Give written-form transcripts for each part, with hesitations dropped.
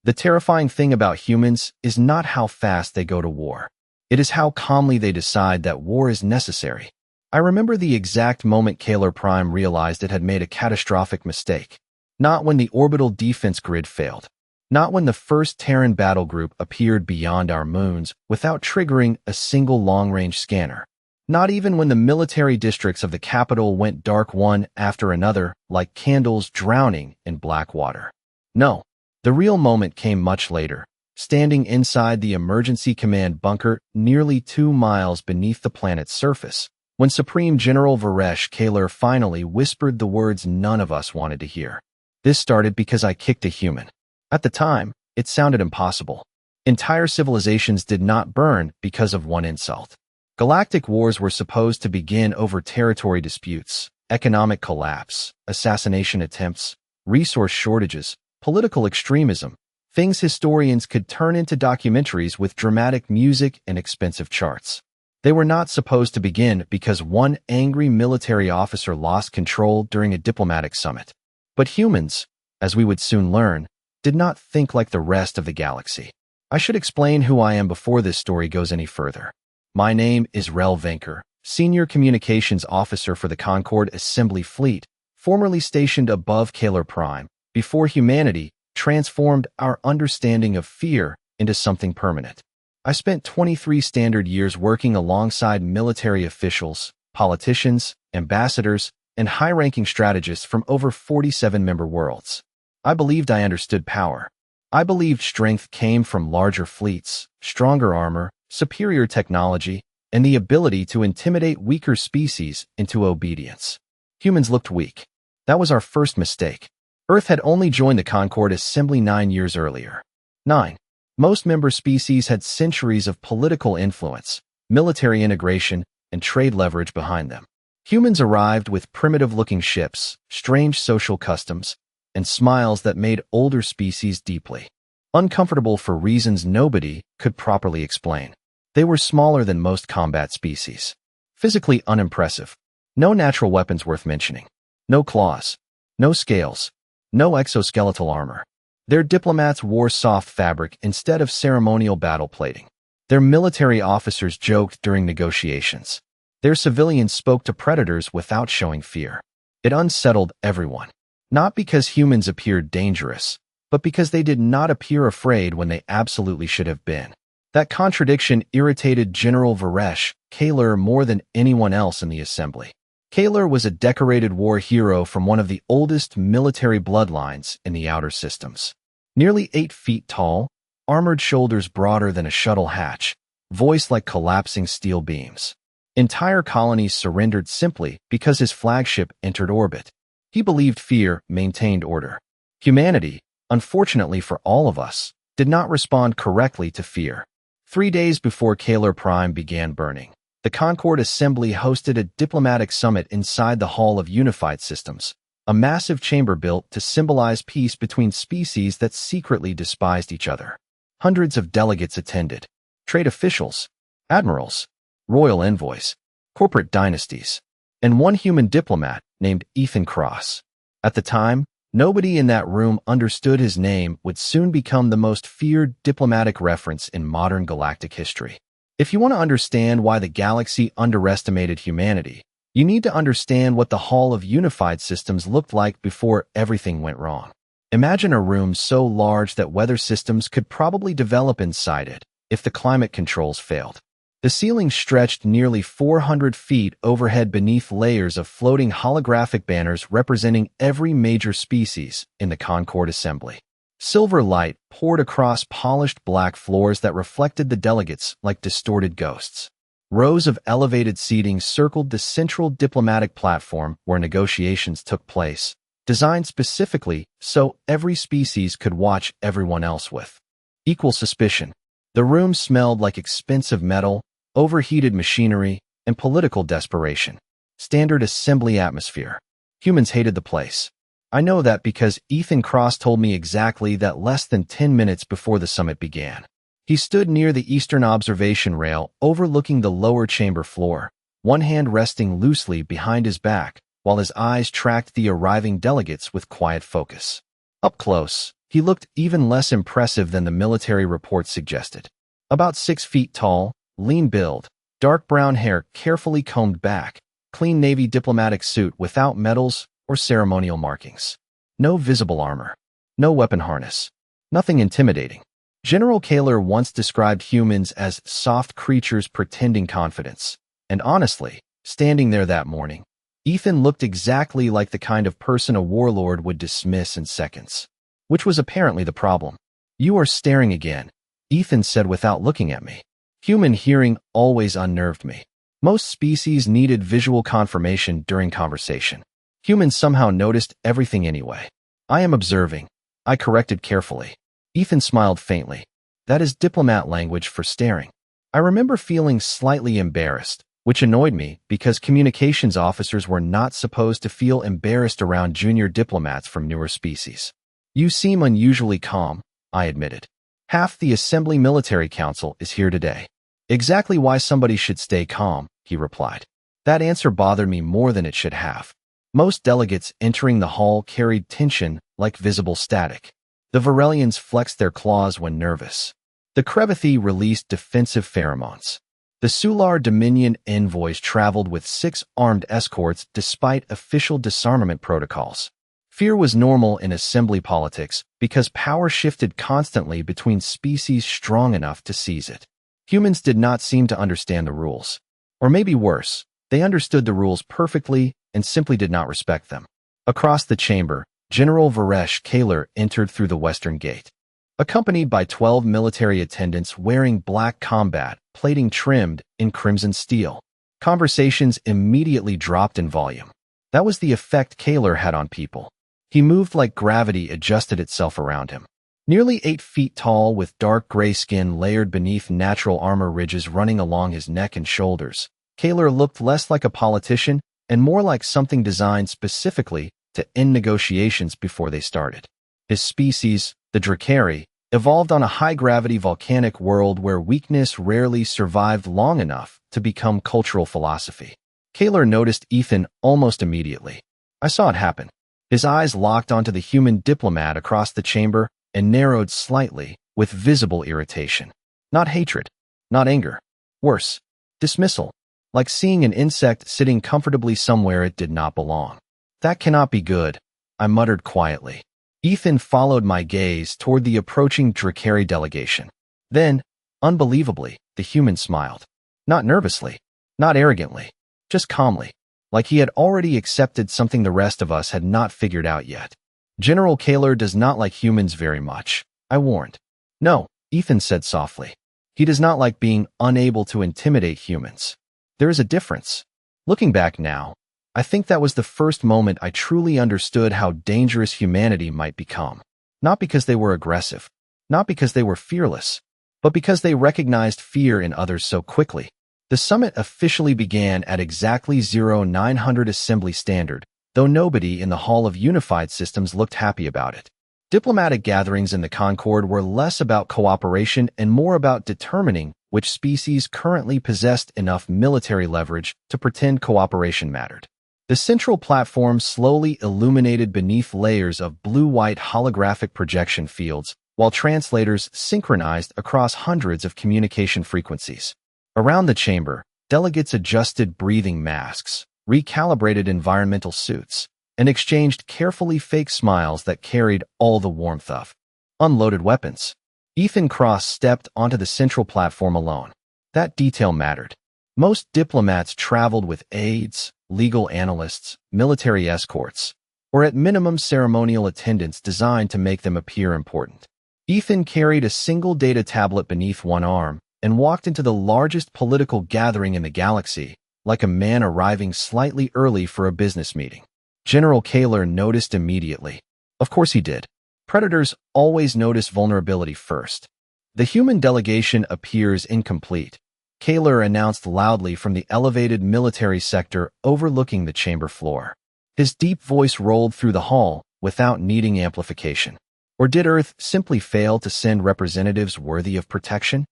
The terrifying thing about humans is not how fast they go to war. It is how calmly they decide that war is necessary. I remember the exact moment Kaler Prime realized it had made a catastrophic mistake. Not when the orbital defense grid failed. Not when the first Terran battle group appeared beyond our moons without triggering a single long-range scanner. Not even when the military districts of the capital went dark one after another like candles drowning in black water. No, the real moment came much later, standing inside the emergency command bunker nearly 2 miles beneath the planet's surface, when Supreme General Varesh Kaler finally whispered the words none of us wanted to hear. This started because I kicked a human. At the time, it sounded impossible. Entire civilizations did not burn because of one insult. Galactic wars were supposed to begin over territory disputes, economic collapse, assassination attempts, resource shortages, political extremism, things historians could turn into documentaries with dramatic music and expensive charts. They were not supposed to begin because one angry military officer lost control during a diplomatic summit. But humans, as we would soon learn, did not think like the rest of the galaxy. I should explain who I am before this story goes any further. My name is Rel Venker, Senior Communications Officer for the Concord Assembly Fleet, formerly stationed above Kaler Prime, before humanity transformed our understanding of fear into something permanent. I spent 23 standard years working alongside military officials, politicians, ambassadors, and high-ranking strategists from over 47 member worlds. I believed I understood power. I believed strength came from larger fleets, stronger armor, superior technology, and the ability to intimidate weaker species into obedience. Humans looked weak. That was our first mistake. Earth had only joined the Concord Assembly 9 years earlier. 9. Most member species had centuries of political influence, military integration, and trade leverage behind them. Humans arrived with primitive-looking ships, strange social customs, and smiles that made older species deeply uncomfortable for reasons nobody could properly explain. They were smaller than most combat species, physically unimpressive, no natural weapons worth mentioning, no claws, no scales, no exoskeletal armor. Their diplomats wore soft fabric instead of ceremonial battle plating. Their military officers joked during negotiations. Their civilians spoke to predators without showing fear. It unsettled everyone. Not because humans appeared dangerous, but because they did not appear afraid when they absolutely should have been. That contradiction irritated General Varesh Kaler more than anyone else in the assembly. Kaler was a decorated war hero from one of the oldest military bloodlines in the outer systems. Nearly 8 feet tall, armored shoulders broader than a shuttle hatch, voice like collapsing steel beams. Entire colonies surrendered simply because his flagship entered orbit. He believed fear maintained order. Humanity, unfortunately for all of us, did not respond correctly to fear. 3 days before Kaler Prime began burning, the Concord Assembly hosted a diplomatic summit inside the Hall of Unified Systems, a massive chamber built to symbolize peace between species that secretly despised each other. Hundreds of delegates attended. Trade officials, admirals, royal envoys, corporate dynasties, and one human diplomat named Ethan Cross. At the time, nobody in that room understood his name would soon become the most feared diplomatic reference in modern galactic history. If you want to understand why the galaxy underestimated humanity, you need to understand what the Hall of Unified Systems looked like before everything went wrong. Imagine a room so large that weather systems could probably develop inside it if the climate controls failed. The ceiling stretched nearly 400 feet overhead beneath layers of floating holographic banners representing every major species in the Concord Assembly. Silver light poured across polished black floors that reflected the delegates like distorted ghosts. Rows of elevated seating circled the central diplomatic platform where negotiations took place, designed specifically so every species could watch everyone else with equal suspicion. The room smelled like expensive metal, overheated machinery, and political desperation. Standard assembly atmosphere. Humans hated the place. I know that because Ethan Cross told me exactly that less than 10 minutes before the summit began. He stood near the eastern observation rail overlooking the lower chamber floor, one hand resting loosely behind his back, while his eyes tracked the arriving delegates with quiet focus. Up close, he He looked even less impressive than the military report suggested. About 6 feet tall, lean build, dark brown hair carefully combed back, clean navy diplomatic suit without medals or ceremonial markings. No visible armor. No weapon harness. Nothing intimidating. General Kaler once described humans as soft creatures pretending confidence. And honestly, standing there that morning, Ethan looked exactly like the kind of person a warlord would dismiss in seconds. Which was apparently the problem. "You are staring again," Ethan said without looking at me. Human hearing always unnerved me. Most species needed visual confirmation during conversation. Humans somehow noticed everything anyway. "I am observing," I corrected carefully. Ethan smiled faintly. "That is diplomat language for staring." I remember feeling slightly embarrassed, which annoyed me because communications officers were not supposed to feel embarrassed around junior diplomats from newer species. "You seem unusually calm," I admitted. "Half the Assembly Military Council is here today." "Exactly why somebody should stay calm," he replied. That answer bothered me more than it should have. Most delegates entering the hall carried tension like visible static. The Varelians flexed their claws when nervous. The Crevathi released defensive pheromones. The Sular Dominion envoys traveled with 6 armed escorts despite official disarmament protocols. Fear was normal in assembly politics because power shifted constantly between species strong enough to seize it. Humans did not seem to understand the rules. Or maybe worse, they understood the rules perfectly and simply did not respect them. Across the chamber, General Varesh Kaler entered through the western gate. Accompanied by 12 military attendants wearing black combat plating trimmed in crimson steel. Conversations immediately dropped in volume. That was the effect Kaler had on people. He moved like gravity adjusted itself around him. Nearly 8 feet tall with dark gray skin layered beneath natural armor ridges running along his neck and shoulders, Kaler looked less like a politician and more like something designed specifically to end negotiations before they started. His species, the Drakari, evolved on a high-gravity volcanic world where weakness rarely survived long enough to become cultural philosophy. Kaler noticed Ethan almost immediately. I saw it happen. His eyes locked onto the human diplomat across the chamber and narrowed slightly with visible irritation. Not hatred, not anger. Worse, dismissal, like seeing an insect sitting comfortably somewhere it did not belong. "That cannot be good," I muttered quietly. Ethan followed my gaze toward the approaching Drakari delegation. Then, unbelievably, the human smiled. Not nervously, not arrogantly, just calmly, like he had already accepted something the rest of us had not figured out yet. "General Kaler does not like humans very much," I warned. "No," Ethan said softly. "He does not like being unable to intimidate humans. There is a difference." Looking back now, I think that was the first moment I truly understood how dangerous humanity might become. Not because they were aggressive, not because they were fearless, but because they recognized fear in others so quickly. The summit officially began at exactly 0900 Assembly Standard, though nobody in the Hall of Unified Systems looked happy about it. Diplomatic gatherings in the Concord were less about cooperation and more about determining which species currently possessed enough military leverage to pretend cooperation mattered. The central platform slowly illuminated beneath layers of blue-white holographic projection fields, while translators synchronized across hundreds of communication frequencies. Around the chamber, delegates adjusted breathing masks, recalibrated environmental suits, and exchanged carefully fake smiles that carried all the warmth of unloaded weapons. Ethan Cross stepped onto the central platform alone. That detail mattered. Most diplomats traveled with aides, legal analysts, military escorts, or at minimum ceremonial attendants designed to make them appear important. Ethan carried a single data tablet beneath one arm and walked into the largest political gathering in the galaxy, like a man arriving slightly early for a business meeting. General Kaler noticed immediately. Of course he did. Predators always notice vulnerability first. "The human delegation appears incomplete," Kaler announced loudly from the elevated military sector overlooking the chamber floor. His deep voice rolled through the hall without needing amplification. Or did Earth simply fail to send representatives worthy of protection?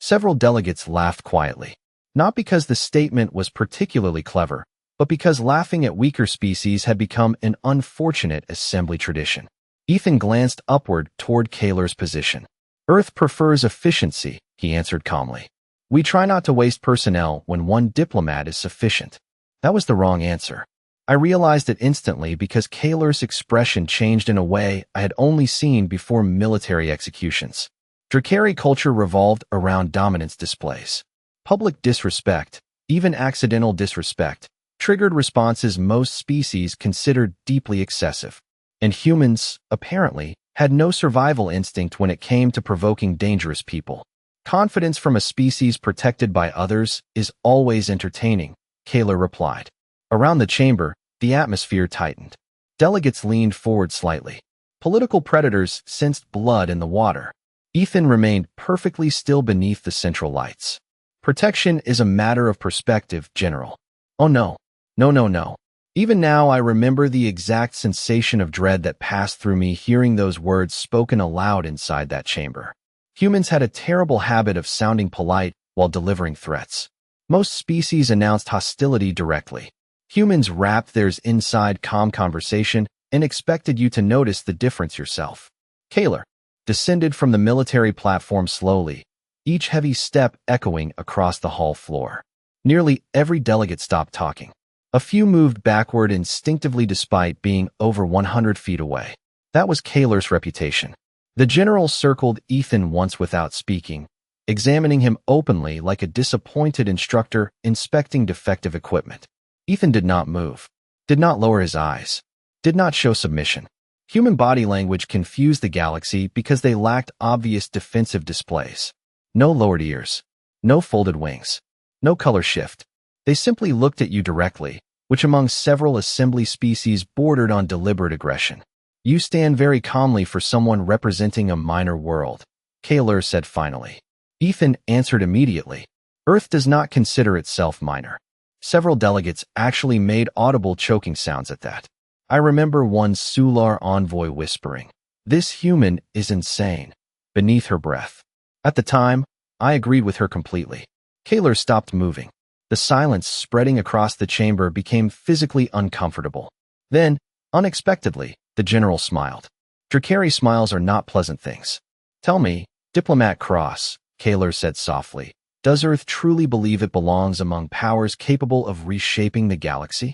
Several delegates laughed quietly. Not because the statement was particularly clever, but because laughing at weaker species had become an unfortunate assembly tradition. Ethan glanced upward toward Kaler's position. Earth prefers efficiency, he answered calmly. We try not to waste personnel when one diplomat is sufficient. That was the wrong answer. I realized it instantly because Kaler's expression changed in a way I had only seen before military executions. Drakari culture revolved around dominance displays. Public disrespect, even accidental disrespect, triggered responses most species considered deeply excessive. And humans, apparently, had no survival instinct when it came to provoking dangerous people. Confidence from a species protected by others is always entertaining, Kaler replied. Around the chamber, the atmosphere tightened. Delegates leaned forward slightly. Political predators sensed blood in the water. Ethan remained perfectly still beneath the central lights. Protection is a matter of perspective, General. Oh no. No. Even now I remember the exact sensation of dread that passed through me hearing those words spoken aloud inside that chamber. Humans had a terrible habit of sounding polite while delivering threats. Most species announced hostility directly. Humans wrapped theirs inside calm conversation and expected you to notice the difference yourself. Kaler descended from the military platform slowly, each heavy step echoing across the hall floor. Nearly every delegate stopped talking. A few moved backward instinctively despite being over 100 feet away. That was Kaler's reputation. The general circled Ethan once without speaking, examining him openly like a disappointed instructor inspecting defective equipment. Ethan did not move, did not lower his eyes, did not show submission. Human body language confused the galaxy because they lacked obvious defensive displays. No lowered ears, no folded wings, no color shift. They simply looked at you directly, which among several assembly species bordered on deliberate aggression. You stand very calmly for someone representing a minor world, Kaler said finally. Ethan answered immediately. Earth does not consider itself minor. Several delegates actually made audible choking sounds at that. I remember one Sular envoy whispering, "This human is insane," beneath her breath. At the time, I agreed with her completely. Kaler stopped moving. The silence spreading across the chamber became physically uncomfortable. Then, unexpectedly, the general smiled. Drakari smiles are not pleasant things. Tell me, Diplomat Cross, Kaler said softly, does Earth truly believe it belongs among powers capable of reshaping the galaxy?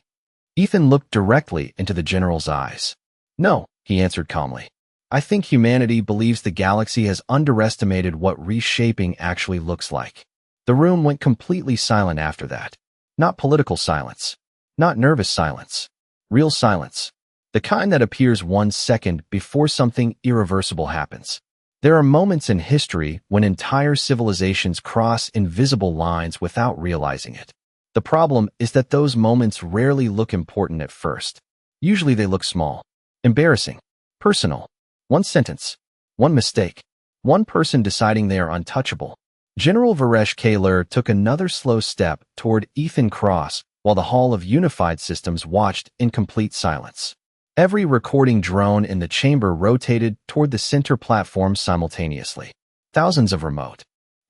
Ethan looked directly into the general's eyes. No, he answered calmly. I think humanity believes the galaxy has underestimated what reshaping actually looks like. The room went completely silent after that. Not political silence. Not nervous silence. Real silence. The kind that appears 1 second before something irreversible happens. There are moments in history when entire civilizations cross invisible lines without realizing it. The problem is that those moments rarely look important at first. Usually they look small, embarrassing, personal. One sentence, one mistake, one person deciding they are untouchable. General Varesh Kaler took another slow step toward Ethan Cross while the Hall of Unified Systems watched in complete silence. Every recording drone in the chamber rotated toward the center platform simultaneously. Thousands of remote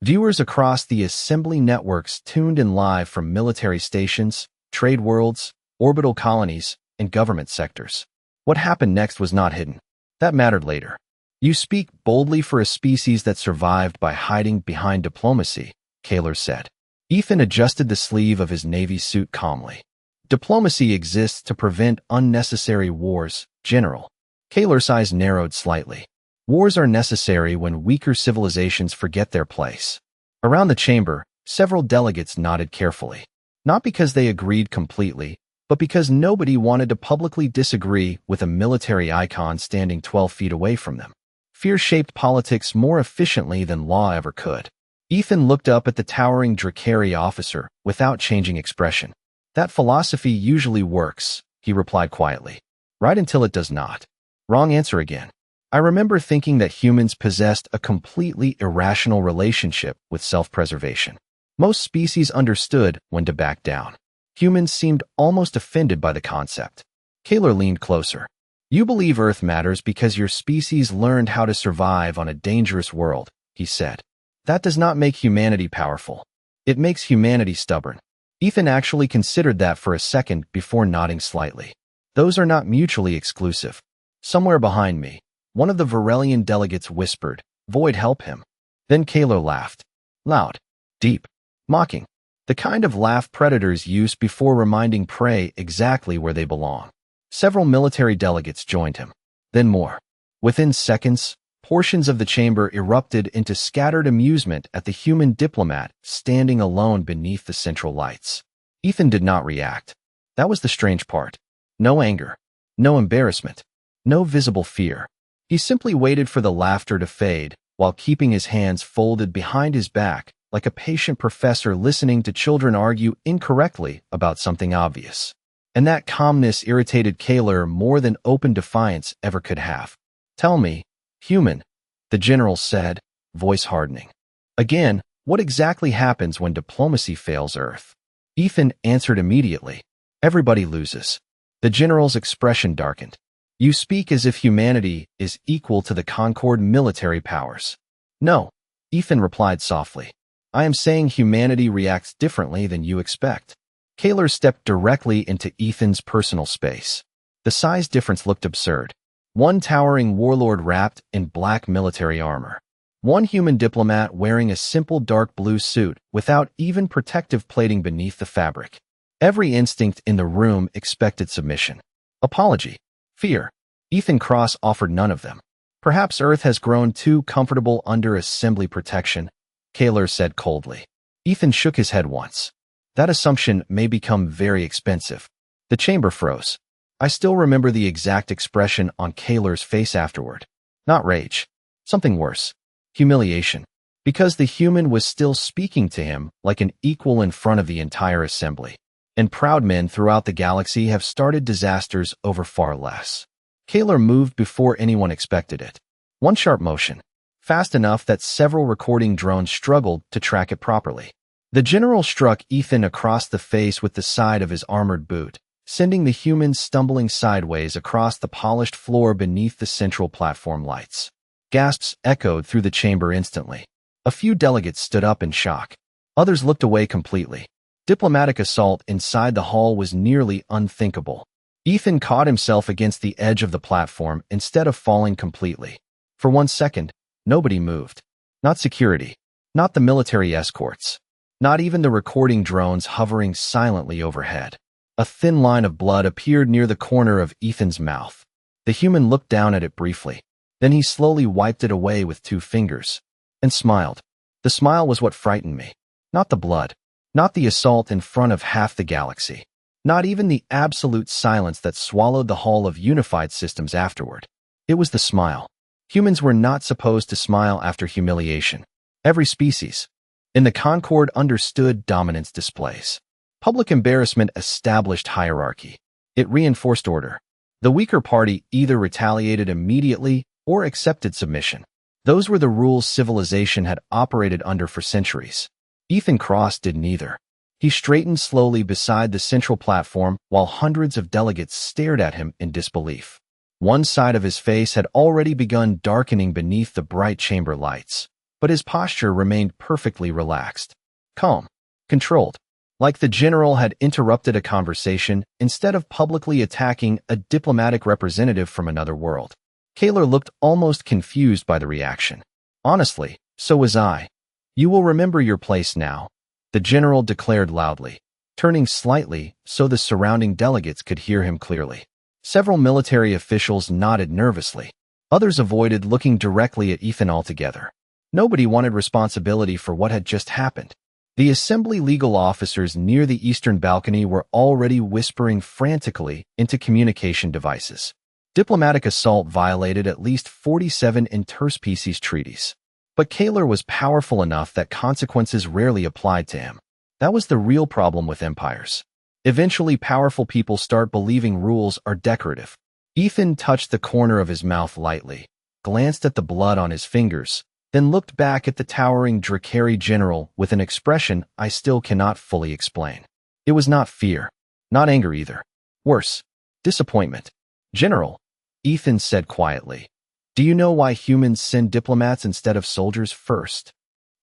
viewers across the assembly networks tuned in live from military stations, trade worlds, orbital colonies, and government sectors. What happened next was not hidden. That mattered later. You speak boldly for a species that survived by hiding behind diplomacy, Kaler said. Ethan adjusted the sleeve of his Navy suit calmly. Diplomacy exists to prevent unnecessary wars, General. Kaler's eyes narrowed slightly. Wars are necessary when weaker civilizations forget their place. Around the chamber, several delegates nodded carefully. Not because they agreed completely, but because nobody wanted to publicly disagree with a military icon standing 12 feet away from them. Fear shaped politics more efficiently than law ever could. Ethan looked up at the towering Drakari officer without changing expression. That philosophy usually works, he replied quietly. Right until it does not. Wrong answer again. I remember thinking that humans possessed a completely irrational relationship with self-preservation. Most species understood when to back down. Humans seemed almost offended by the concept. Kaler leaned closer. You believe Earth matters because your species learned how to survive on a dangerous world, he said. That does not make humanity powerful. It makes humanity stubborn. Ethan actually considered that for a second before nodding slightly. Those are not mutually exclusive. Somewhere behind me, One of the Varelian delegates whispered, "Void, help him." Then Kaler laughed. Loud, deep, mocking. The kind of laugh predators use before reminding prey exactly where they belong. Several military delegates joined him. Then more. Within seconds, portions of the chamber erupted into scattered amusement at the human diplomat standing alone beneath the central lights. Ethan did not react. That was the strange part. No anger, no embarrassment, no visible fear. He simply waited for the laughter to fade while keeping his hands folded behind his back like a patient professor listening to children argue incorrectly about something obvious. And that calmness irritated Kaler more than open defiance ever could have. "Tell me, human," the general said, voice hardening. "Again, what exactly happens when diplomacy fails Earth?" Ethan answered immediately. "Everybody loses." The general's expression darkened. "You speak as if humanity is equal to the Concord military powers." "No," Ethan replied softly. "I am saying humanity reacts differently than you expect." Kaler stepped directly into Ethan's personal space. The size difference looked absurd. One towering warlord wrapped in black military armor. One human diplomat wearing a simple dark blue suit without even protective plating beneath the fabric. Every instinct in the room expected submission. Apology. Fear. Ethan Cross offered none of them. "Perhaps Earth has grown too comfortable under assembly protection," Kaler said coldly. Ethan shook his head once. "That assumption may become very expensive." The chamber froze. I still remember the exact expression on Kaler's face afterward. Not rage. Something worse. Humiliation. Because the human was still speaking to him like an equal in front of the entire assembly. And proud men throughout the galaxy have started disasters over far less. Kaler moved before anyone expected it. One sharp motion. Fast enough that several recording drones struggled to track it properly. The general struck Ethan across the face with the side of his armored boot, sending the human stumbling sideways across the polished floor beneath the central platform lights. Gasps echoed through the chamber instantly. A few delegates stood up in shock. Others looked away completely. Diplomatic assault inside the hall was nearly unthinkable. Ethan caught himself against the edge of the platform instead of falling completely. For 1 second, nobody moved. Not security. Not the military escorts. Not even the recording drones hovering silently overhead. A thin line of blood appeared near the corner of Ethan's mouth. The human looked down at it briefly. Then he slowly wiped it away with 2 fingers. And smiled. The smile was what frightened me. Not the blood. Not the assault in front of half the galaxy. Not even the absolute silence that swallowed the Hall of Unified Systems afterward. It was the smile. Humans were not supposed to smile after humiliation. Every species in the Concord understood dominance displays. Public embarrassment established hierarchy. It reinforced order. The weaker party either retaliated immediately or accepted submission. Those were the rules civilization had operated under for centuries. Ethan Cross did neither. He straightened slowly beside the central platform while hundreds of delegates stared at him in disbelief. One side of his face had already begun darkening beneath the bright chamber lights, but his posture remained perfectly relaxed. Calm. Controlled. Like the general had interrupted a conversation instead of publicly attacking a diplomatic representative from another world. Kaler looked almost confused by the reaction. "Honestly, so was I. You will remember your place now," the general declared loudly, turning slightly so the surrounding delegates could hear him clearly. Several military officials nodded nervously. Others avoided looking directly at Ethan altogether. Nobody wanted responsibility for what had just happened. The assembly legal officers near the eastern balcony were already whispering frantically into communication devices. Diplomatic assault violated at least 47 interspecies treaties. But Kaler was powerful enough that consequences rarely applied to him. That was the real problem with empires. Eventually, powerful people start believing rules are decorative. Ethan touched the corner of his mouth lightly, glanced at the blood on his fingers, then looked back at the towering Drakari general with an expression I still cannot fully explain. It was not fear, not anger either. Worse, disappointment. "General," Ethan said quietly, "do you know why humans send diplomats instead of soldiers first?"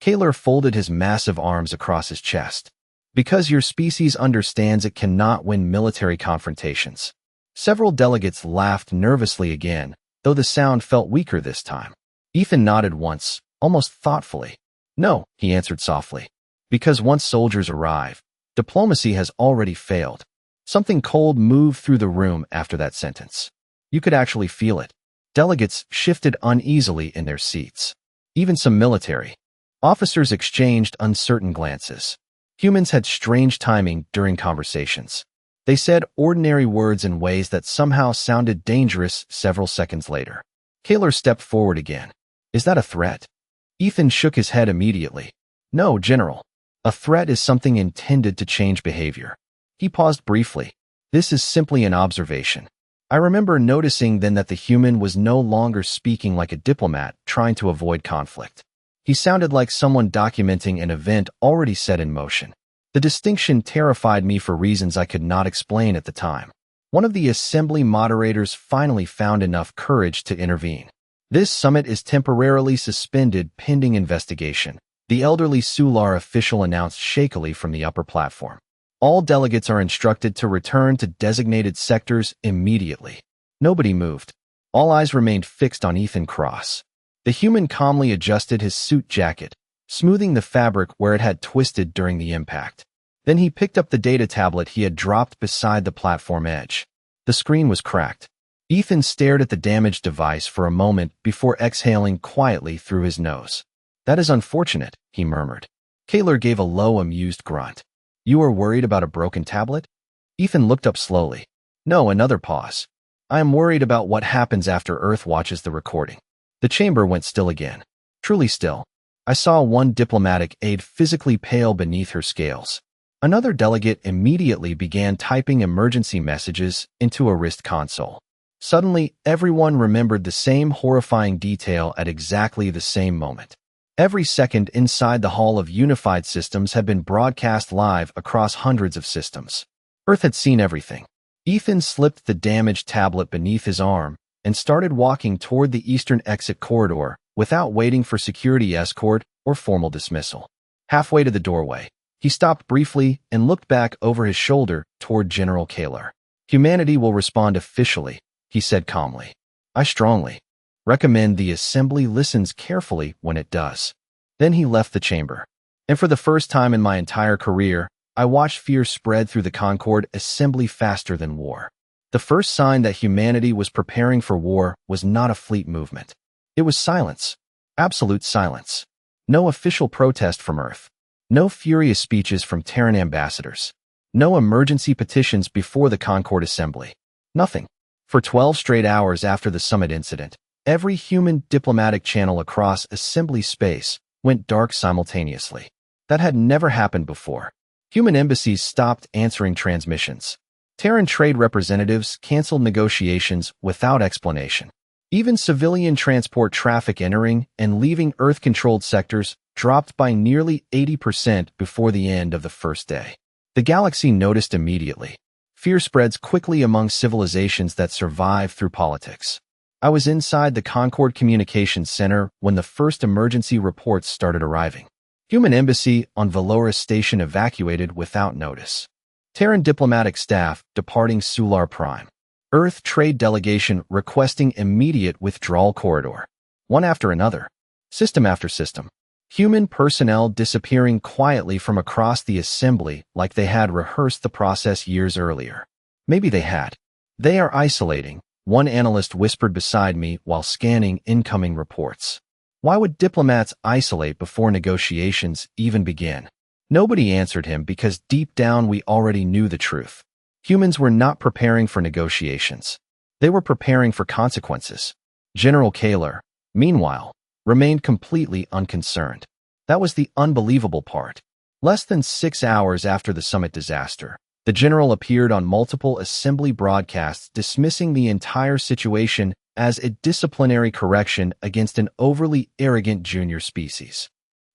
Kaler folded his massive arms across his chest. "Because your species understands it cannot win military confrontations." Several delegates laughed nervously again, though the sound felt weaker this time. Ethan nodded once, almost thoughtfully. No, he answered softly. Because once soldiers arrive, diplomacy has already failed. Something cold moved through the room after that sentence. You could actually feel it. Delegates shifted uneasily in their seats. Even some military officers exchanged uncertain glances. Humans had strange timing during conversations. They said ordinary words in ways that somehow sounded dangerous several seconds later. Kaler stepped forward again. Is that a threat? Ethan shook his head immediately. No, General. A threat is something intended to change behavior. He paused briefly. This is simply an observation. I remember noticing then that the human was no longer speaking like a diplomat trying to avoid conflict. He sounded like someone documenting an event already set in motion. The distinction terrified me for reasons I could not explain at the time. One of the assembly moderators finally found enough courage to intervene. This summit is temporarily suspended pending investigation, the elderly Sular official announced shakily from the upper platform. All delegates are instructed to return to designated sectors immediately. Nobody moved. All eyes remained fixed on Ethan Cross. The human calmly adjusted his suit jacket, smoothing the fabric where it had twisted during the impact. Then he picked up the data tablet he had dropped beside the platform edge. The screen was cracked. Ethan stared at the damaged device for a moment before exhaling quietly through his nose. That is unfortunate, he murmured. Kaler gave a low, amused grunt. You are worried about a broken tablet? Ethan looked up slowly. No, another pause. I am worried about what happens after Earth watches the recording. The chamber went still again. Truly still. I saw one diplomatic aide physically pale beneath her scales. Another delegate immediately began typing emergency messages into a wrist console. Suddenly, everyone remembered the same horrifying detail at exactly the same moment. Every second inside the Hall of Unified Systems had been broadcast live across hundreds of systems. Earth had seen everything. Ethan slipped the damaged tablet beneath his arm and started walking toward the eastern exit corridor without waiting for security escort or formal dismissal. Halfway to the doorway, he stopped briefly and looked back over his shoulder toward General Kaler. Humanity will respond officially, he said calmly. I strongly recommend the assembly listens carefully when it does. Then he left the chamber. And for the first time in my entire career, I watched fear spread through the Concord assembly faster than war. The first sign that humanity was preparing for war was not a fleet movement. It was silence. Absolute silence. No official protest from Earth. No furious speeches from Terran ambassadors. No emergency petitions before the Concord assembly. Nothing. For 12 straight hours after the summit incident, every human diplomatic channel across assembly space went dark simultaneously. That had never happened before. Human embassies stopped answering transmissions. Terran trade representatives canceled negotiations without explanation. Even civilian transport traffic entering and leaving Earth-controlled sectors dropped by nearly 80% before the end of the first day. The galaxy noticed immediately. Fear spreads quickly among civilizations that survive through politics. I was inside the Concord Communications Center when the first emergency reports started arriving. Human embassy on Valoris Station evacuated without notice. Terran diplomatic staff departing Sular Prime. Earth trade delegation requesting immediate withdrawal corridor. One after another. System after system. Human personnel disappearing quietly from across the assembly like they had rehearsed the process years earlier. Maybe they had. They are isolating, one analyst whispered beside me while scanning incoming reports. Why would diplomats isolate before negotiations even begin? Nobody answered him because deep down we already knew the truth. Humans were not preparing for negotiations. They were preparing for consequences. General Kaler, meanwhile, remained completely unconcerned. That was the unbelievable part. Less than 6 hours after the summit disaster, the general appeared on multiple assembly broadcasts dismissing the entire situation as a disciplinary correction against an overly arrogant junior species.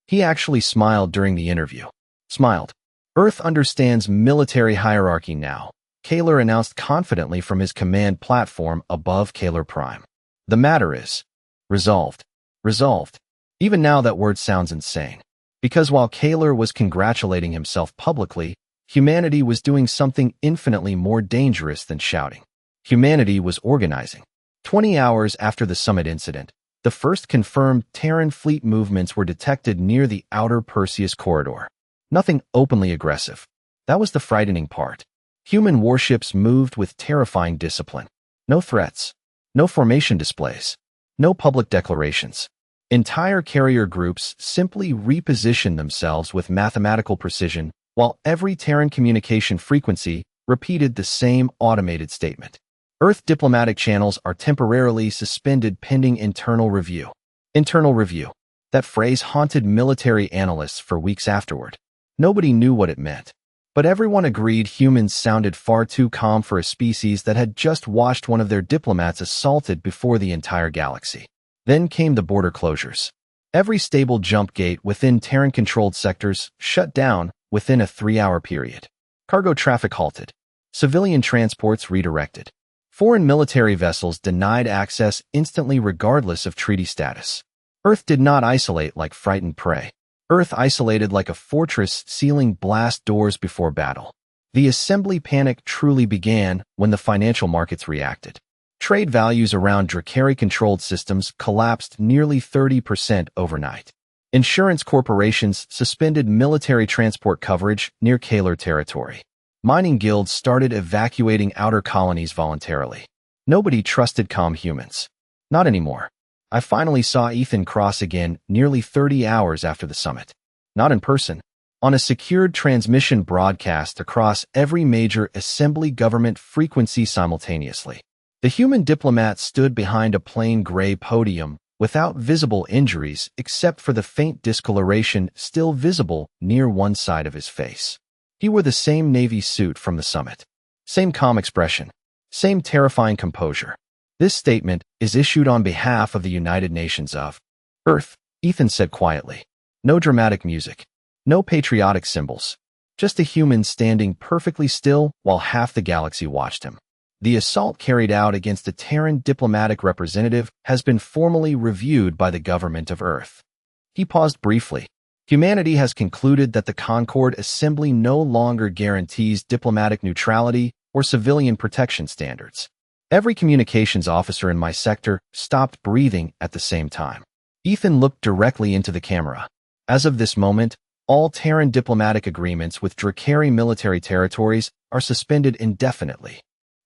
He actually smiled during the interview. Smiled. Earth understands military hierarchy now, Kaler announced confidently from his command platform above Kaler Prime. The matter is resolved. Resolved. Even now that word sounds insane. Because while Kaler was congratulating himself publicly, humanity was doing something infinitely more dangerous than shouting. Humanity was organizing. 20 hours after the summit incident, the first confirmed Terran fleet movements were detected near the outer Perseus corridor. Nothing openly aggressive. That was the frightening part. Human warships moved with terrifying discipline. No threats. No formation displays. No public declarations. Entire carrier groups simply repositioned themselves with mathematical precision, while every Terran communication frequency repeated the same automated statement. Earth diplomatic channels are temporarily suspended pending internal review. Internal review. That phrase haunted military analysts for weeks afterward. Nobody knew what it meant. But everyone agreed humans sounded far too calm for a species that had just watched one of their diplomats assaulted before the entire galaxy. Then came the border closures. Every stable jump gate within Terran-controlled sectors shut down within a 3-hour period. Cargo traffic halted. Civilian transports redirected. Foreign military vessels denied access instantly regardless of treaty status. Earth did not isolate like frightened prey. Earth isolated like a fortress sealing blast doors before battle. The assembly panic truly began when the financial markets reacted. Trade values around Drakari-controlled systems collapsed nearly 30% overnight. Insurance corporations suspended military transport coverage near Kalar territory. Mining guilds started evacuating outer colonies voluntarily. Nobody trusted calm humans. Not anymore. I finally saw Ethan Cross again nearly 30 hours after the summit. Not in person. On a secured transmission broadcast across every major assembly government frequency simultaneously. The human diplomat stood behind a plain gray podium without visible injuries except for the faint discoloration still visible near one side of his face. He wore the same navy suit from the summit. Same calm expression. Same terrifying composure. This statement is issued on behalf of the United Nations of Earth, Ethan said quietly. No dramatic music. No patriotic symbols. Just a human standing perfectly still while half the galaxy watched him. The assault carried out against a Terran diplomatic representative has been formally reviewed by the government of Earth. He paused briefly. Humanity has concluded that the Concord Assembly no longer guarantees diplomatic neutrality or civilian protection standards. Every communications officer in my sector stopped breathing at the same time. Ethan looked directly into the camera. As of this moment, all Terran diplomatic agreements with Drakari military territories are suspended indefinitely.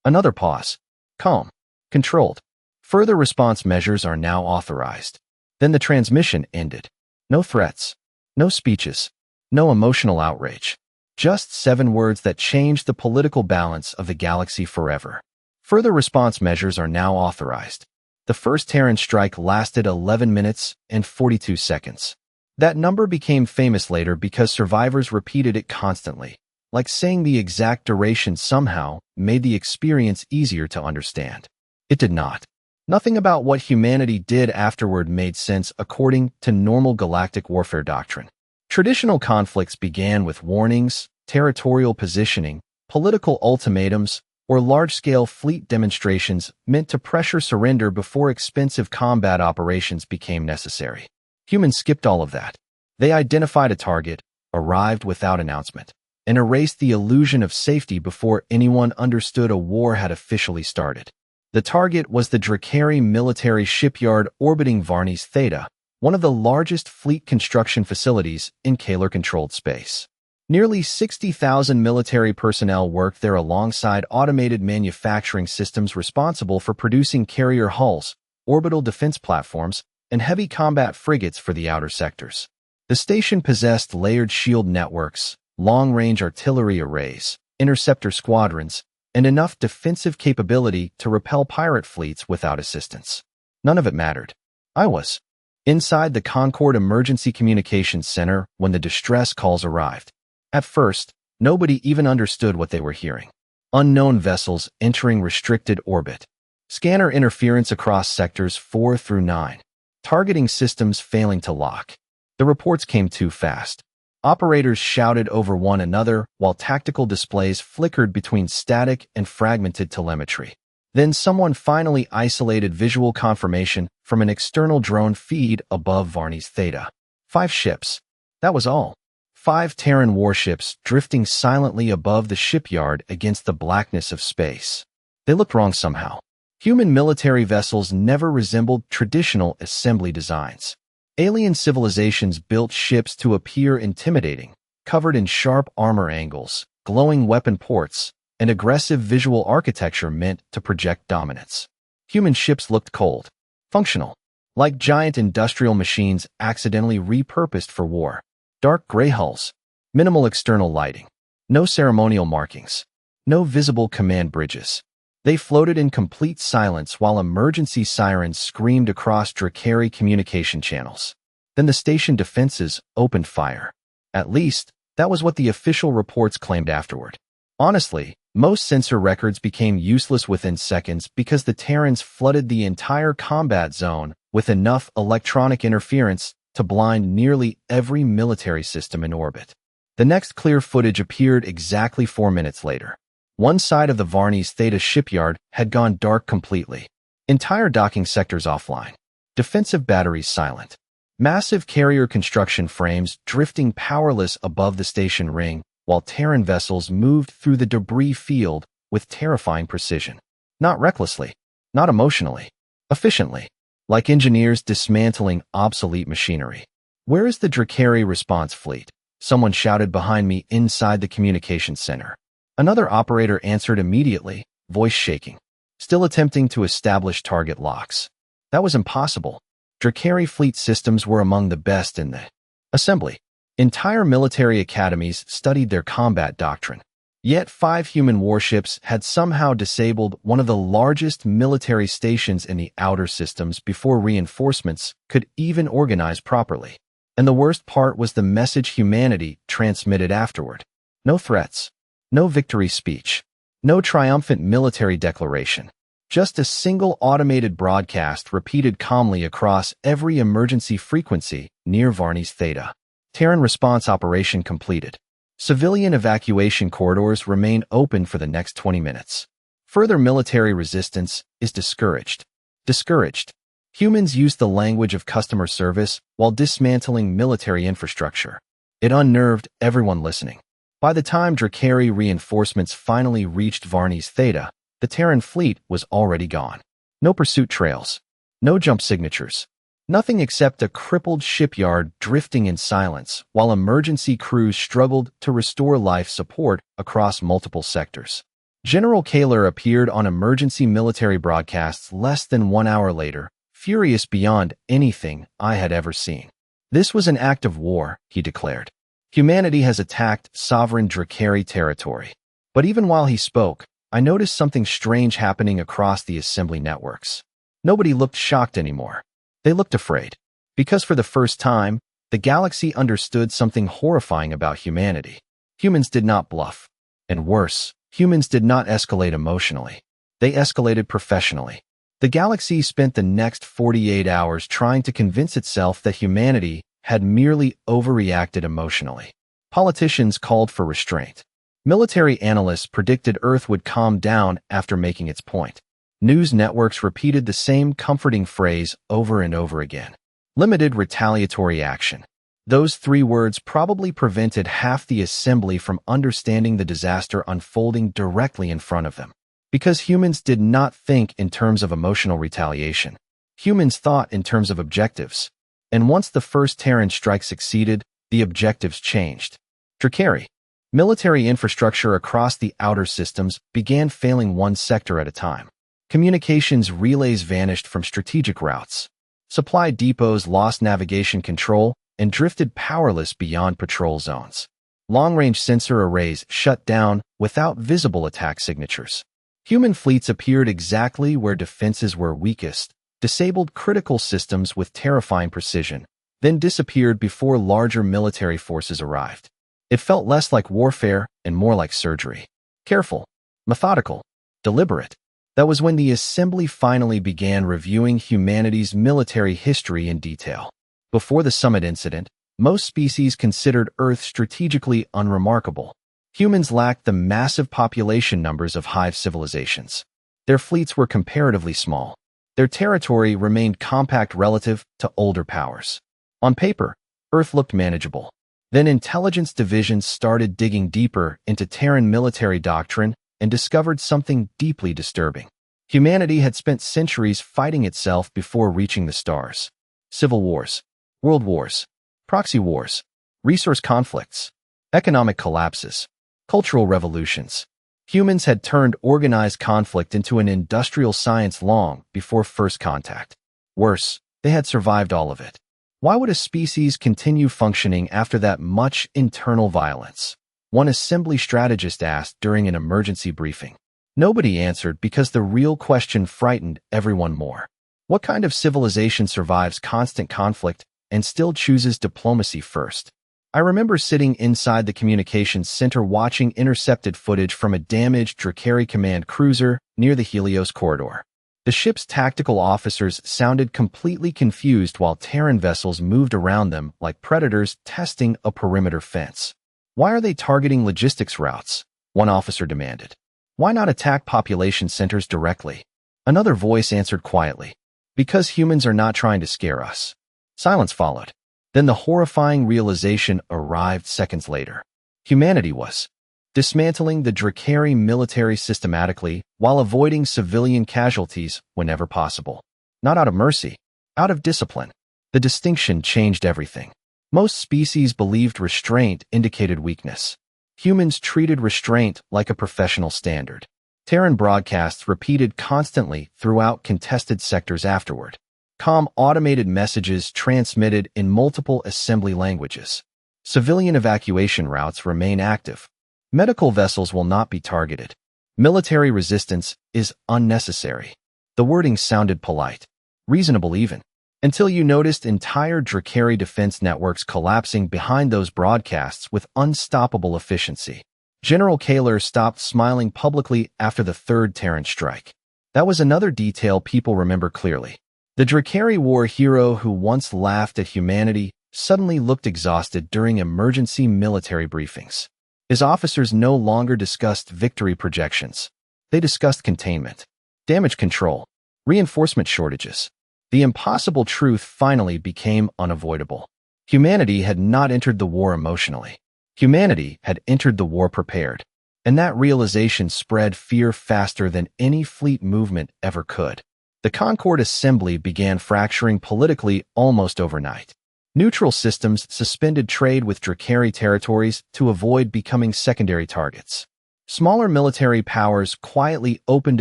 Another pause. Calm. Controlled. Further response measures are now authorized. Then the transmission ended. No threats. No speeches. No emotional outrage. Just 7 words that changed the political balance of the galaxy forever. Further response measures are now authorized. The first Terran strike lasted 11 minutes and 42 seconds. That number became famous later because survivors repeated it constantly, like saying the exact duration somehow made the experience easier to understand. It did not. Nothing about what humanity did afterward made sense according to normal galactic warfare doctrine. Traditional conflicts began with warnings, territorial positioning, political ultimatums, or large-scale fleet demonstrations meant to pressure surrender before expensive combat operations became necessary. Humans skipped all of that. They identified a target, arrived without announcement, and erased the illusion of safety before anyone understood a war had officially started. The target was the Drakari military shipyard orbiting Varnis Theta, one of the largest fleet construction facilities in Kalar-controlled space. Nearly 60,000 military personnel worked there alongside automated manufacturing systems responsible for producing carrier hulls, orbital defense platforms, and heavy combat frigates for the outer sectors. The station possessed layered shield networks, long-range artillery arrays, interceptor squadrons, and enough defensive capability to repel pirate fleets without assistance. None of it mattered. I was inside the Concord Emergency Communications Center when the distress calls arrived. At first, nobody even understood what they were hearing. Unknown vessels entering restricted orbit. Scanner interference across sectors 4 through 9. Targeting systems failing to lock. The reports came too fast. Operators shouted over one another while tactical displays flickered between static and fragmented telemetry. Then someone finally isolated visual confirmation from an external drone feed above Varnis Theta. 5 ships. That was all. 5 Terran warships drifting silently above the shipyard against the blackness of space. They looked wrong somehow. Human military vessels never resembled traditional assembly designs. Alien civilizations built ships to appear intimidating, covered in sharp armor angles, glowing weapon ports, and aggressive visual architecture meant to project dominance. Human ships looked cold, functional, like giant industrial machines accidentally repurposed for war. Dark gray hulls, minimal external lighting, no ceremonial markings, no visible command bridges. They floated in complete silence while emergency sirens screamed across Drakari communication channels. Then the station defenses opened fire. At least, that was what the official reports claimed afterward. Honestly, most sensor records became useless within seconds because the Terrans flooded the entire combat zone with enough electronic interference to blind nearly every military system in orbit. The next clear footage appeared exactly 4 minutes later. One side of the Varney's Theta shipyard had gone dark completely. Entire docking sectors offline. Defensive batteries silent. Massive carrier construction frames drifting powerless above the station ring, while Terran vessels moved through the debris field with terrifying precision. Not recklessly, not emotionally, efficiently, like engineers dismantling obsolete machinery. "Where is the Drakari response fleet?" someone shouted behind me inside the communications center. Another operator answered immediately, voice shaking, still attempting to establish target locks. That was impossible. Drakari fleet systems were among the best in the assembly. Entire military academies studied their combat doctrine. Yet 5 human warships had somehow disabled one of the largest military stations in the outer systems before reinforcements could even organize properly. And the worst part was the message humanity transmitted afterward. No threats, no victory speech, no triumphant military declaration. Just a single automated broadcast repeated calmly across every emergency frequency near Varney's Theta. Terran response operation completed. Civilian evacuation corridors remain open for the next 20 minutes. Further military resistance is discouraged. Discouraged. Humans use the language of customer service while dismantling military infrastructure. It unnerved everyone listening. By the time Drakari reinforcements finally reached Varney's Theta, the Terran fleet was already gone. No pursuit trails. No jump signatures. Nothing except a crippled shipyard drifting in silence while emergency crews struggled to restore life support across multiple sectors. General Kaler appeared on emergency military broadcasts less than 1 hour later, furious beyond anything I had ever seen. "This was an act of war," he declared. "Humanity has attacked sovereign Drakari territory." But even while he spoke, I noticed something strange happening across the assembly networks. Nobody looked shocked anymore. They looked afraid. Because for the first time, the galaxy understood something horrifying about humanity. Humans did not bluff. And worse, humans did not escalate emotionally. They escalated professionally. The galaxy spent the next 48 hours trying to convince itself that humanity had merely overreacted emotionally. Politicians called for restraint. Military analysts predicted Earth would calm down after making its point. News networks repeated the same comforting phrase over and over again. Limited retaliatory action. Those 3 words probably prevented half the assembly from understanding the disaster unfolding directly in front of them. Because humans did not think in terms of emotional retaliation. Humans thought in terms of objectives. And once the first Terran strike succeeded, the objectives changed. Drakari. Military infrastructure across the outer systems began failing one sector at a time. Communications relays vanished from strategic routes. Supply depots lost navigation control and drifted powerless beyond patrol zones. Long-range sensor arrays shut down without visible attack signatures. Human fleets appeared exactly where defenses were weakest, disabled critical systems with terrifying precision, then disappeared before larger military forces arrived. It felt less like warfare and more like surgery. Careful, methodical, deliberate. That was when the assembly finally began reviewing humanity's military history in detail. Before the summit incident, most species considered Earth strategically unremarkable. Humans lacked the massive population numbers of hive civilizations. Their fleets were comparatively small. Their territory remained compact relative to older powers. On paper, Earth looked manageable. Then intelligence divisions started digging deeper into Terran military doctrine and discovered something deeply disturbing. Humanity had spent centuries fighting itself before reaching the stars. Civil wars, world wars, proxy wars, resource conflicts, economic collapses, cultural revolutions. Humans had turned organized conflict into an industrial science long before first contact. Worse, they had survived all of it. Why would a species continue functioning after that much internal violence? One assembly strategist asked during an emergency briefing. Nobody answered because the real question frightened everyone more. What kind of civilization survives constant conflict and still chooses diplomacy first? I remember sitting inside the communications center watching intercepted footage from a damaged Drakari command cruiser near the Helios corridor. The ship's tactical officers sounded completely confused while Terran vessels moved around them like predators testing a perimeter fence. Why are they targeting logistics routes? One officer demanded. Why not attack population centers directly? Another voice answered quietly. Because humans are not trying to scare us. Silence followed. Then the horrifying realization arrived seconds later. Humanity was dismantling the Drakari military systematically while avoiding civilian casualties whenever possible. Not out of mercy, out of discipline. The distinction changed everything. Most species believed restraint indicated weakness. Humans treated restraint like a professional standard. Terran broadcasts repeated constantly throughout contested sectors afterward. Calm automated messages transmitted in multiple assembly languages. Civilian evacuation routes remain active. Medical vessels will not be targeted. Military resistance is unnecessary. The wording sounded polite, reasonable even, until you noticed entire Drakari defense networks collapsing behind those broadcasts with unstoppable efficiency. General Kaler stopped smiling publicly after the third Terran strike. That was another detail people remember clearly. The Drakari war hero who once laughed at humanity suddenly looked exhausted during emergency military briefings. His officers no longer discussed victory projections. They discussed containment, damage control, reinforcement shortages. The impossible truth finally became unavoidable. Humanity had not entered the war emotionally. Humanity had entered the war prepared. And that realization spread fear faster than any fleet movement ever could. The Concord Assembly began fracturing politically almost overnight. Neutral systems suspended trade with Drakari territories to avoid becoming secondary targets. Smaller military powers quietly opened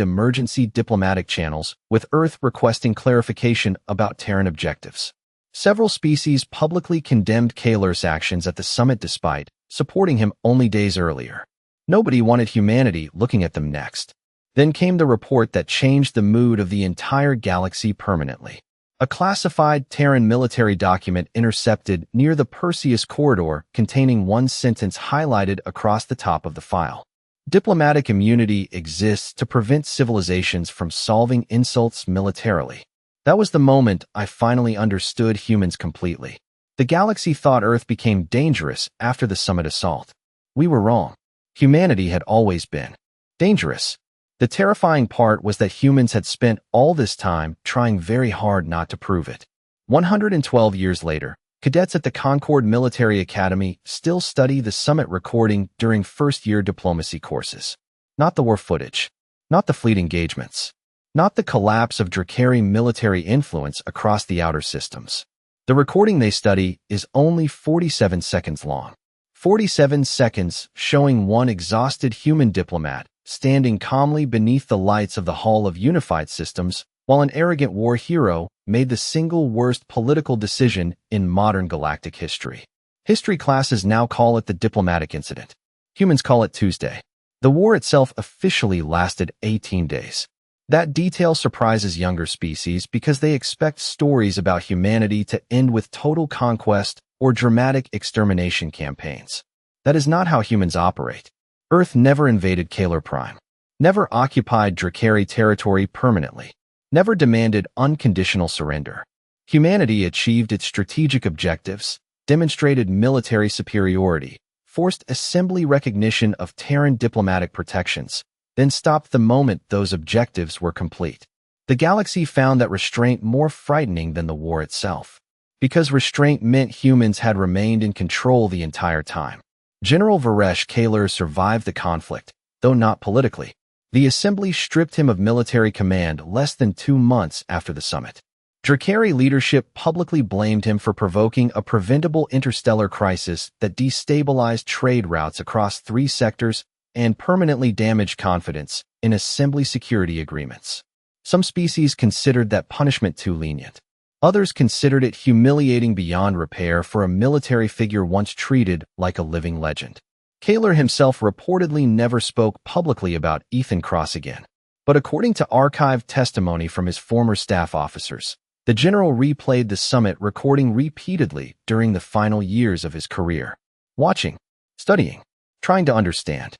emergency diplomatic channels, with Earth requesting clarification about Terran objectives. Several species publicly condemned Kaler's actions at the summit despite supporting him only days earlier. Nobody wanted humanity looking at them next. Then came the report that changed the mood of the entire galaxy permanently. A classified Terran military document intercepted near the Perseus corridor containing one sentence highlighted across the top of the file. Diplomatic immunity exists to prevent civilizations from solving insults militarily. That was the moment I finally understood humans completely. The galaxy thought Earth became dangerous after the summit assault. We were wrong. Humanity had always been dangerous. The terrifying part was that humans had spent all this time trying very hard not to prove it. 112 years later, cadets at the Concord Military Academy still study the summit recording during first-year diplomacy courses. Not the war footage. Not the fleet engagements. Not the collapse of Drakari military influence across the outer systems. The recording they study is only 47 seconds long. 47 seconds showing one exhausted human diplomat standing calmly beneath the lights of the Hall of Unified Systems, while an arrogant war hero made the single worst political decision in modern galactic history. History classes now call it the diplomatic incident. Humans call it Tuesday. The war itself officially lasted 18 days. That detail surprises younger species because they expect stories about humanity to end with total conquest or dramatic extermination campaigns. That is not how humans operate. Earth never invaded Kaler Prime, never occupied Drakari territory permanently, never demanded unconditional surrender. Humanity achieved its strategic objectives, demonstrated military superiority, forced assembly recognition of Terran diplomatic protections, then stopped the moment those objectives were complete. The galaxy found that restraint more frightening than the war itself, because restraint meant humans had remained in control the entire time. General Varesh Kaler survived the conflict, though not politically. The assembly stripped him of military command less than 2 months after the summit. Drakari leadership publicly blamed him for provoking a preventable interstellar crisis that destabilized trade routes across 3 sectors and permanently damaged confidence in assembly security agreements. Some species considered that punishment too lenient. Others considered it humiliating beyond repair for a military figure once treated like a living legend. Kaler himself reportedly never spoke publicly about Ethan Cross again. But according to archived testimony from his former staff officers, the general replayed the summit recording repeatedly during the final years of his career. Watching, studying, trying to understand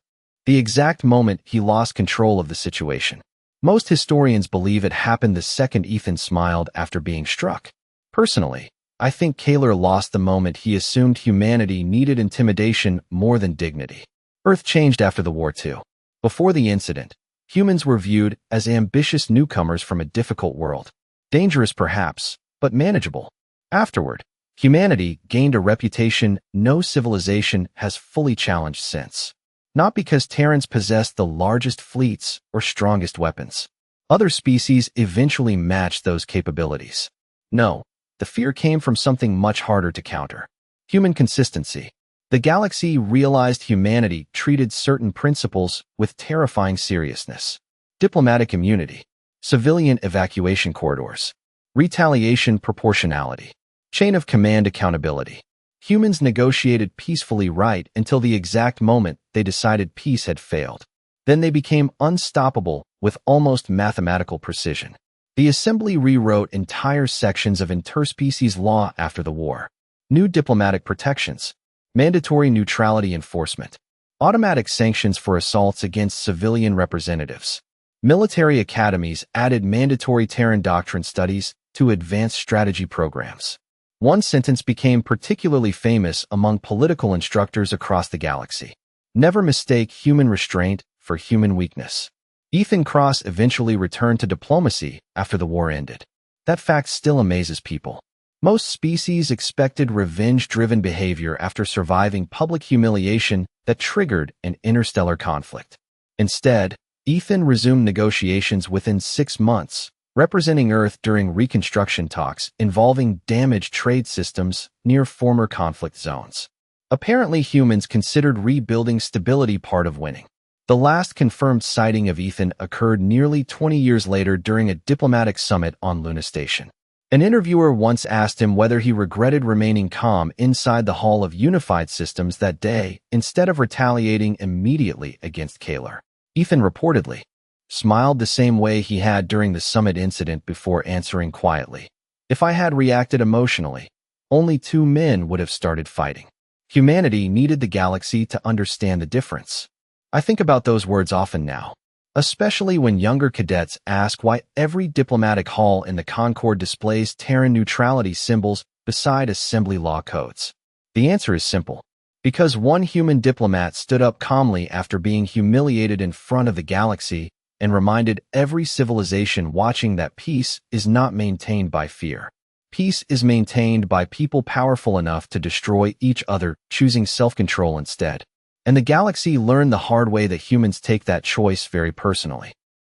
the exact moment he lost control of the situation. Most historians believe it happened the second Ethan smiled after being struck. Personally, I think Kaler lost the moment he assumed humanity needed intimidation more than dignity. Earth changed after the war too. Before the incident, humans were viewed as ambitious newcomers from a difficult world. Dangerous perhaps, but manageable. Afterward, humanity gained a reputation no civilization has fully challenged since. Not because Terrans possessed the largest fleets or strongest weapons. Other species eventually matched those capabilities. No, the fear came from something much harder to counter. Human consistency. The galaxy realized humanity treated certain principles with terrifying seriousness. Diplomatic immunity. Civilian evacuation corridors. Retaliation proportionality. Chain of command accountability. Humans negotiated peacefully right until the exact moment they decided peace had failed. Then they became unstoppable with almost mathematical precision. The assembly rewrote entire sections of interspecies law after the war. New diplomatic protections. Mandatory neutrality enforcement. Automatic sanctions for assaults against civilian representatives. Military academies added mandatory Terran doctrine studies to advanced strategy programs. One sentence became particularly famous among political instructors across the galaxy. Never mistake human restraint for human weakness. Ethan Cross eventually returned to diplomacy after the war ended. That fact still amazes people. Most species expected revenge-driven behavior after surviving public humiliation that triggered an interstellar conflict. Instead, Ethan resumed negotiations within 6 months, representing Earth during reconstruction talks involving damaged trade systems near former conflict zones. Apparently, humans considered rebuilding stability part of winning. The last confirmed sighting of Ethan occurred nearly 20 years later during a diplomatic summit on Luna Station. An interviewer once asked him whether he regretted remaining calm inside the Hall of Unified Systems that day instead of retaliating immediately against Kaler. Ethan reportedly smiled the same way he had during the summit incident before answering quietly, "If I had reacted emotionally, only 2 men would have started fighting." Humanity needed the galaxy to understand the difference. I think about those words often now, especially when younger cadets ask why every diplomatic hall in the Concord displays Terran neutrality symbols beside assembly law codes. The answer is simple. Because one human diplomat stood up calmly after being humiliated in front of the galaxy and reminded every civilization watching that peace is not maintained by fear. Peace is maintained by people powerful enough to destroy each other, choosing self-control instead. And the galaxy learned the hard way that humans take that choice very personally.